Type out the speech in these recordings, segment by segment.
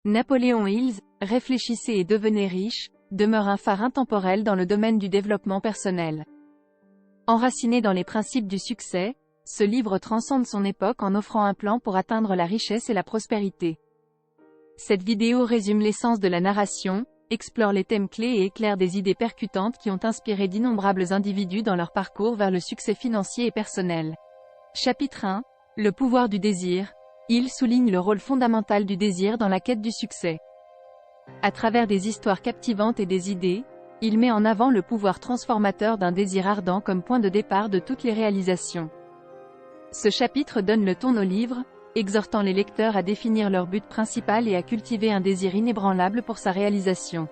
Napoléon Hills, Réfléchissez et devenez riche, demeure un phare intemporel dans le domaine du développement personnel. Enraciné dans les principes du succès, ce livre transcende son époque en offrant un plan pour atteindre la richesse et la prospérité. Cette vidéo résume l'essence de la narration, explore les thèmes clés et éclaire des idées percutantes qui ont inspiré d'innombrables individus dans leur parcours vers le succès financier et personnel. Chapitre 1. Le pouvoir du désir. Il souligne le rôle fondamental du désir dans la quête du succès. À travers des histoires captivantes et des idées, il met en avant le pouvoir transformateur d'un désir ardent comme point de départ de toutes les réalisations. Ce chapitre donne le ton au livre, exhortant les lecteurs à définir leur but principal et à cultiver un désir inébranlable pour sa réalisation.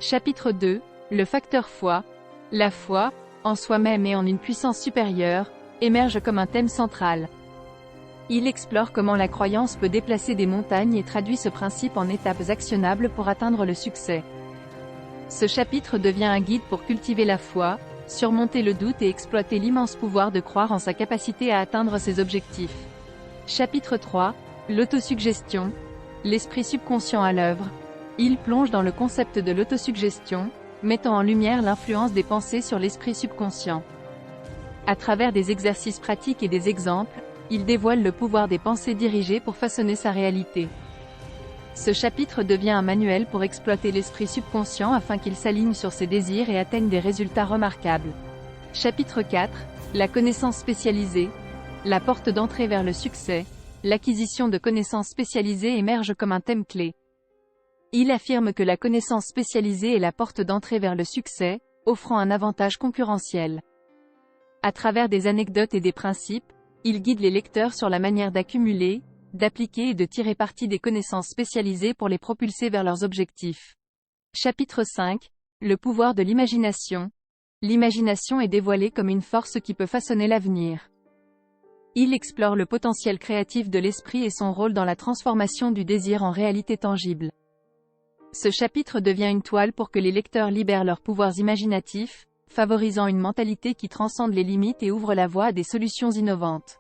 Chapitre 2. Le facteur foi. La foi, en soi-même et en une puissance supérieure, émerge comme un thème central. Il explore comment la croyance peut déplacer des montagnes et traduit ce principe en étapes actionnables pour atteindre le succès. Ce chapitre devient un guide pour cultiver la foi, surmonter le doute et exploiter l'immense pouvoir de croire en sa capacité à atteindre ses objectifs. Chapitre 3. L'autosuggestion. L'esprit subconscient à l'œuvre. Il plonge dans le concept de l'autosuggestion, mettant en lumière l'influence des pensées sur l'esprit subconscient. À travers des exercices pratiques et des exemples, il dévoile le pouvoir des pensées dirigées pour façonner sa réalité. Ce chapitre devient un manuel pour exploiter l'esprit subconscient afin qu'il s'aligne sur ses désirs et atteigne des résultats remarquables. Chapitre 4. La connaissance spécialisée. La porte d'entrée vers le succès. L'acquisition de connaissances spécialisées émerge comme un thème clé. Il affirme que la connaissance spécialisée est la porte d'entrée vers le succès, offrant un avantage concurrentiel. À travers des anecdotes et des principes, il guide les lecteurs sur la manière d'accumuler, d'appliquer et de tirer parti des connaissances spécialisées pour les propulser vers leurs objectifs. Chapitre 5. Le pouvoir de l'imagination. L'imagination est dévoilée comme une force qui peut façonner l'avenir. Il explore le potentiel créatif de l'esprit et son rôle dans la transformation du désir en réalité tangible. Ce chapitre devient une toile pour que les lecteurs libèrent leurs pouvoirs imaginatifs, favorisant une mentalité qui transcende les limites et ouvre la voie à des solutions innovantes.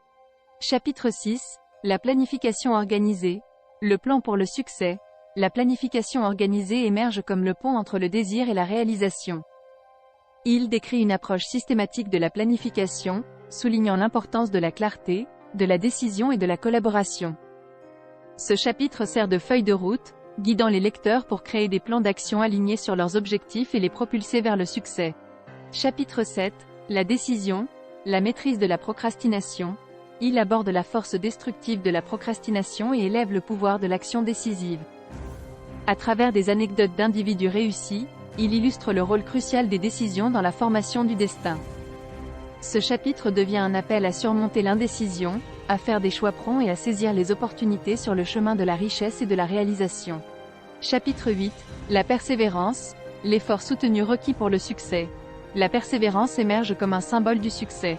Chapitre 6. La planification organisée. Le plan pour le succès. La planification organisée émerge comme le pont entre le désir et la réalisation. Il décrit une approche systématique de la planification, soulignant l'importance de la clarté, de la décision et de la collaboration. Ce chapitre sert de feuille de route, guidant les lecteurs pour créer des plans d'action alignés sur leurs objectifs et les propulser vers le succès. Chapitre 7. La décision, la maîtrise de la procrastination. Il aborde la force destructive de la procrastination et élève le pouvoir de l'action décisive. À travers des anecdotes d'individus réussis, il illustre le rôle crucial des décisions dans la formation du destin. Ce chapitre devient un appel à surmonter l'indécision, à faire des choix prompts et à saisir les opportunités sur le chemin de la richesse et de la réalisation. Chapitre 8. La persévérance, l'effort soutenu requis pour le succès. La persévérance émerge comme un symbole du succès.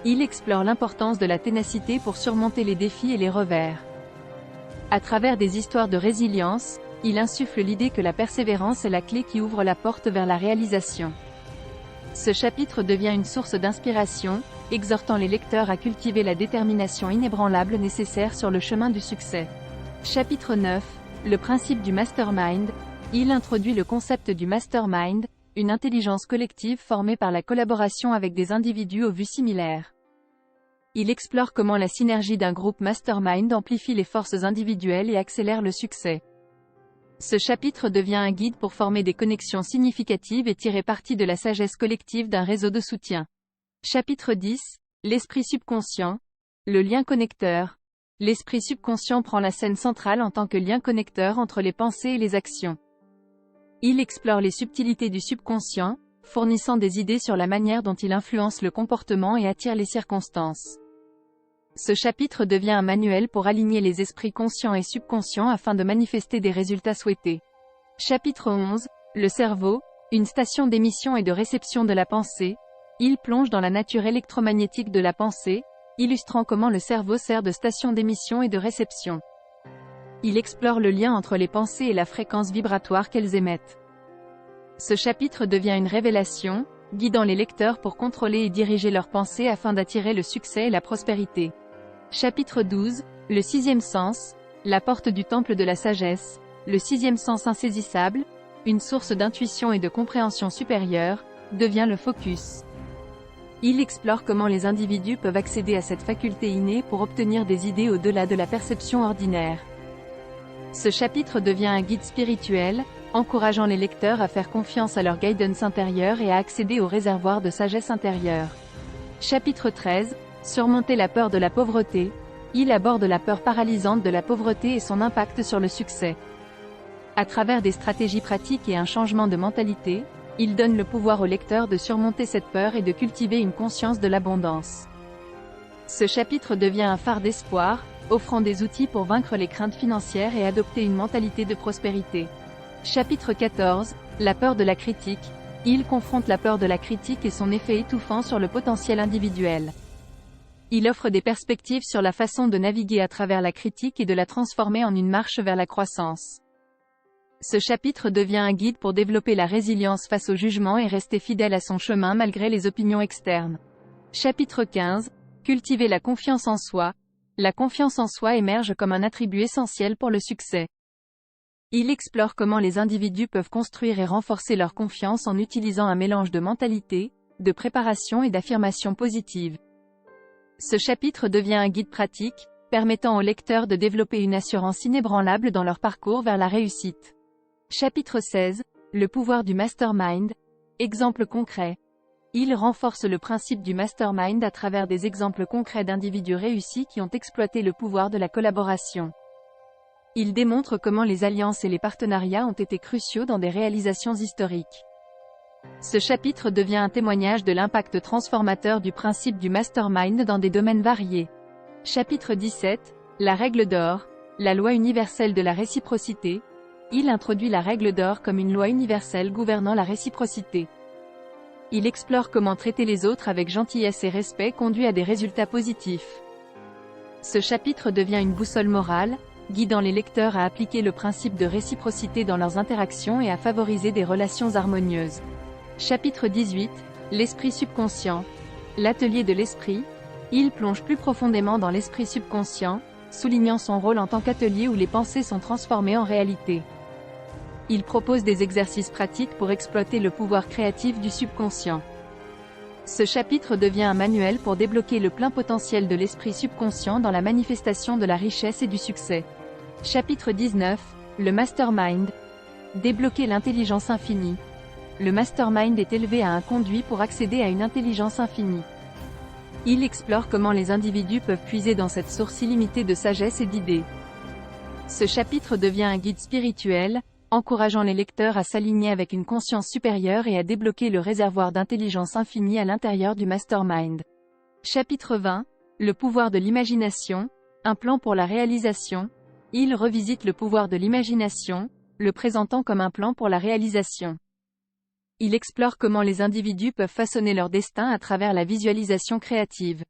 Il explore l'importance de la ténacité pour surmonter les défis et les revers. À travers des histoires de résilience, il insuffle l'idée que la persévérance est la clé qui ouvre la porte vers la réalisation. Ce chapitre devient une source d'inspiration, exhortant les lecteurs à cultiver la détermination inébranlable nécessaire sur le chemin du succès. Chapitre 9. Le principe du mastermind. Il introduit le concept du mastermind, une intelligence collective formée par la collaboration avec des individus aux vues similaires. Il explore comment la synergie d'un groupe mastermind amplifie les forces individuelles et accélère le succès. Ce chapitre devient un guide pour former des connexions significatives et tirer parti de la sagesse collective d'un réseau de soutien. Chapitre 10. L'esprit subconscient. Le lien connecteur. L'esprit subconscient prend la scène centrale en tant que lien connecteur entre les pensées et les actions. Il explore les subtilités du subconscient, fournissant des idées sur la manière dont il influence le comportement et attire les circonstances. Ce chapitre devient un manuel pour aligner les esprits conscients et subconscients afin de manifester des résultats souhaités. Chapitre 11. Le cerveau, une station d'émission et de réception de la pensée. Il plonge dans la nature électromagnétique de la pensée, illustrant comment le cerveau sert de station d'émission et de réception. Il explore le lien entre les pensées et la fréquence vibratoire qu'elles émettent. Ce chapitre devient une révélation, guidant les lecteurs pour contrôler et diriger leurs pensées afin d'attirer le succès et la prospérité. Chapitre 12. Le sixième sens. la porte du temple de la sagesse, le sixième sens insaisissable, une source d'intuition et de compréhension supérieure, devient le focus. Il explore comment les individus peuvent accéder à cette faculté innée pour obtenir des idées au-delà de la perception ordinaire. Ce chapitre devient un guide spirituel, encourageant les lecteurs à faire confiance à leur guidance intérieure et à accéder au réservoir de sagesse intérieure. Chapitre 13, Surmonter la peur de la pauvreté. Il aborde la peur paralysante de la pauvreté et son impact sur le succès. À travers des stratégies pratiques et un changement de mentalité, il donne le pouvoir au lecteur de surmonter cette peur et de cultiver une conscience de l'abondance. Ce chapitre devient un phare d'espoir, offrant des outils pour vaincre les craintes financières et adopter une mentalité de prospérité. Chapitre 14, La peur de la critique. Il confronte la peur de la critique et son effet étouffant sur le potentiel individuel. Il offre des perspectives sur la façon de naviguer à travers la critique et de la transformer en une marche vers la croissance. Ce chapitre devient un guide pour développer la résilience face au jugement et rester fidèle à son chemin malgré les opinions externes. Chapitre 15, Cultiver la confiance en soi. La confiance en soi émerge comme un attribut essentiel pour le succès. Il explore comment les individus peuvent construire et renforcer leur confiance en utilisant un mélange de mentalité, de préparation et d'affirmation positive. Ce chapitre devient un guide pratique, permettant aux lecteurs de développer une assurance inébranlable dans leur parcours vers la réussite. Chapitre 16, Le pouvoir du mastermind. Exemple concret. Il renforce le principe du mastermind à travers des exemples concrets d'individus réussis qui ont exploité le pouvoir de la collaboration. Il démontre comment les alliances et les partenariats ont été cruciaux dans des réalisations historiques. Ce chapitre devient un témoignage de l'impact transformateur du principe du mastermind dans des domaines variés. Chapitre 17, La règle d'or, la loi universelle de la réciprocité. Il introduit la règle d'or comme une loi universelle gouvernant la réciprocité. Il explore comment traiter les autres avec gentillesse et respect conduit à des résultats positifs. Ce chapitre devient une boussole morale, guidant les lecteurs à appliquer le principe de réciprocité dans leurs interactions et à favoriser des relations harmonieuses. Chapitre 18, L'esprit subconscient. L'atelier de l'esprit. Il plonge plus profondément dans l'esprit subconscient, soulignant son rôle en tant qu'atelier où les pensées sont transformées en réalité. Il propose des exercices pratiques pour exploiter le pouvoir créatif du subconscient. Ce chapitre devient un manuel pour débloquer le plein potentiel de l'esprit subconscient dans la manifestation de la richesse et du succès. Chapitre 19, Le mastermind. Débloquer l'intelligence infinie. Le mastermind est élevé à un conduit pour accéder à une intelligence infinie. Il explore comment les individus peuvent puiser dans cette source illimitée de sagesse et d'idées. Ce chapitre devient un guide spirituel, encourageant les lecteurs à s'aligner avec une conscience supérieure et à débloquer le réservoir d'intelligence infinie à l'intérieur du mastermind. Chapitre 20, Le pouvoir de l'imagination, un plan pour la réalisation. Il revisite le pouvoir de l'imagination, le présentant comme un plan pour la réalisation. Il explore comment les individus peuvent façonner leur destin à travers la visualisation créative.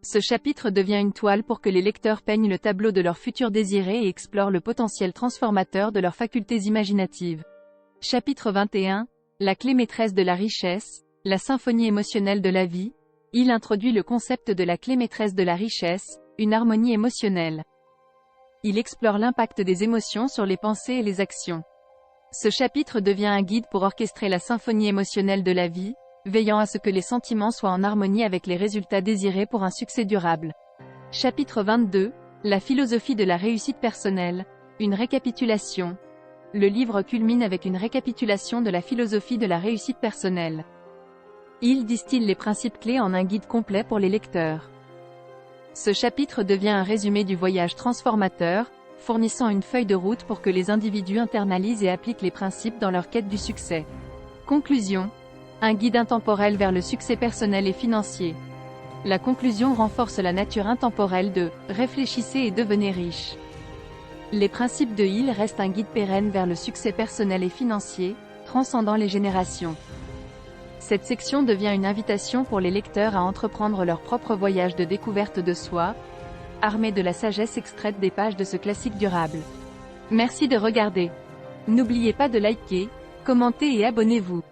Ce chapitre devient une toile pour que les lecteurs peignent le tableau de leur futur désiré et explorent le potentiel transformateur de leurs facultés imaginatives. Chapitre 21, La clé maîtresse de la richesse, la symphonie émotionnelle de la vie. Il introduit le concept de la clé maîtresse de la richesse, une harmonie émotionnelle. Il explore l'impact des émotions sur les pensées et les actions. Ce chapitre devient un guide pour orchestrer la symphonie émotionnelle de la vie, veillant à ce que les sentiments soient en harmonie avec les résultats désirés pour un succès durable. Chapitre 22, La philosophie de la réussite personnelle, une récapitulation. Le livre culmine avec une récapitulation de la philosophie de la réussite personnelle. Il distille les principes clés en un guide complet pour les lecteurs. Ce chapitre devient un résumé du voyage transformateur, fournissant une feuille de route pour que les individus internalisent et appliquent les principes dans leur quête du succès. Conclusion. Un guide intemporel vers le succès personnel et financier. La conclusion renforce la nature intemporelle de « Réfléchissez et devenez riche ». Les principes de Hill restent un guide pérenne vers le succès personnel et financier, transcendant les générations. Cette section devient une invitation pour les lecteurs à entreprendre leur propre voyage de découverte de soi, armé de la sagesse extraite des pages de ce classique durable. Merci de regarder. N'oubliez pas de liker, commenter et abonnez-vous.